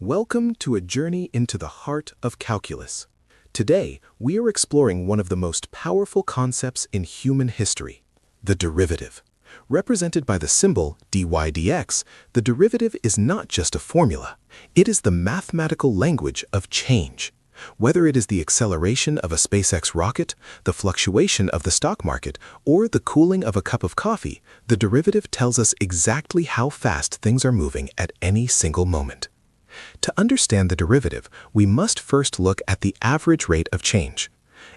Welcome to a journey into the heart of calculus. Today, we are exploring one of the most powerful concepts in human history, the derivative. Represented by the symbol dy dx, the derivative is not just a formula. It is the mathematical language of change. Whether it is the acceleration of a SpaceX rocket, the fluctuation of the stock market, or the cooling of a cup of coffee, the derivative tells us exactly how fast things are moving at any single moment. To understand the derivative, we must first look at the average rate of change.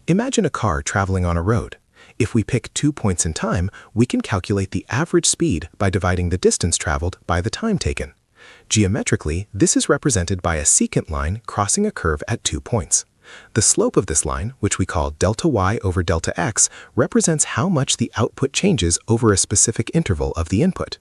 Imagine a car traveling on a road. If we pick 2 points in time, we can calculate the average speed by dividing the distance traveled by the time taken. Geometrically, this is represented by a secant line crossing a curve at 2 points. The slope of this line, which we call delta y over delta x, represents how much the output changes over a specific interval of the input.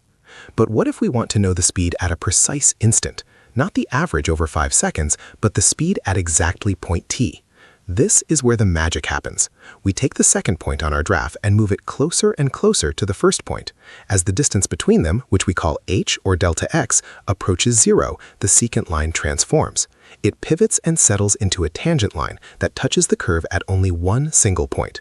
But what if we want to know the speed at a precise instant? Not the average over 5 seconds, but the speed at exactly point t. This is where the magic happens. We take the second point on our graph and move it closer and closer to the first point. As the distance between them, which we call h or delta x, approaches 0, the secant line transforms. It pivots and settles into a tangent line that touches the curve at only one single point.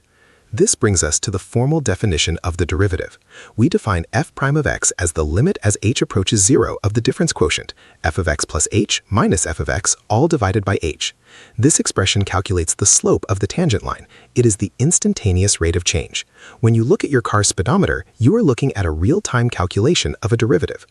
This brings us to the formal definition of the derivative. We define f prime of x as the limit as h approaches 0 of the difference quotient, f of x plus h minus f of x, all divided by h. This expression calculates the slope of the tangent line. It is the instantaneous rate of change. When you look at your car's speedometer, you are looking at a real-time calculation of a derivative.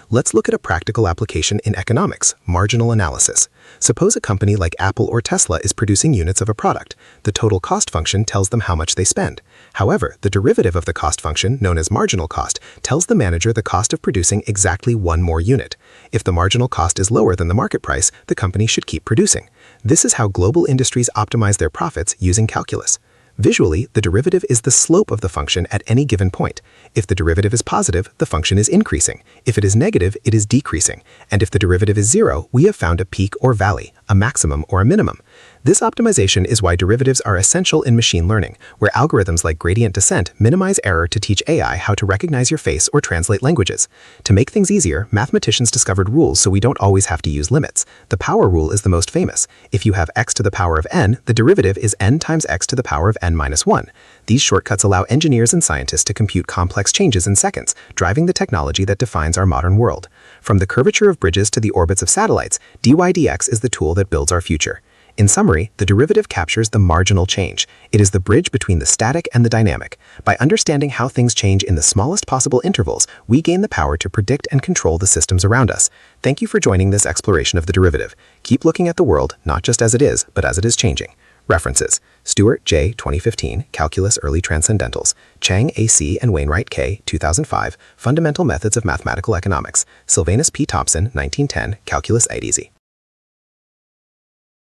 Let's look at a practical application in economics, marginal analysis. Suppose a company like Apple or Tesla is producing units of a product. The total cost function tells them how much they spend. However, the derivative of the cost function, known as marginal cost, tells the manager the cost of producing exactly one more unit. If the marginal cost is lower than the market price, the company should keep producing. This is how global industries optimize their profits using calculus. Visually, the derivative is the slope of the function at any given point. If the derivative is positive, the function is increasing. If it is negative, it is decreasing. And if the derivative is 0, we have found a peak or valley, a maximum or a minimum. This optimization is why derivatives are essential in machine learning, where algorithms like gradient descent minimize error to teach AI how to recognize your face or translate languages. To make things easier, mathematicians discovered rules so we don't always have to use limits. The power rule is the most famous. If you have x to the power of n, the derivative is n times x to the power of n minus 1. These shortcuts allow engineers and scientists to compute complex changes in seconds, driving the technology that defines our modern world. From the curvature of bridges to the orbits of satellites, dy dx is the tool that builds our future. In summary, the derivative captures the marginal change. It is the bridge between the static and the dynamic. By understanding how things change in the smallest possible intervals, we gain the power to predict and control the systems around us. Thank you for joining this exploration of the derivative. Keep looking at the world, not just as it is, but as it is changing. References: Stewart J. 2015, Calculus Early Transcendentals; Chang A.C. and Wainwright K. 2005, Fundamental Methods of Mathematical Economics; Sylvanus P. Thompson, 1910, Calculus 8 Easy.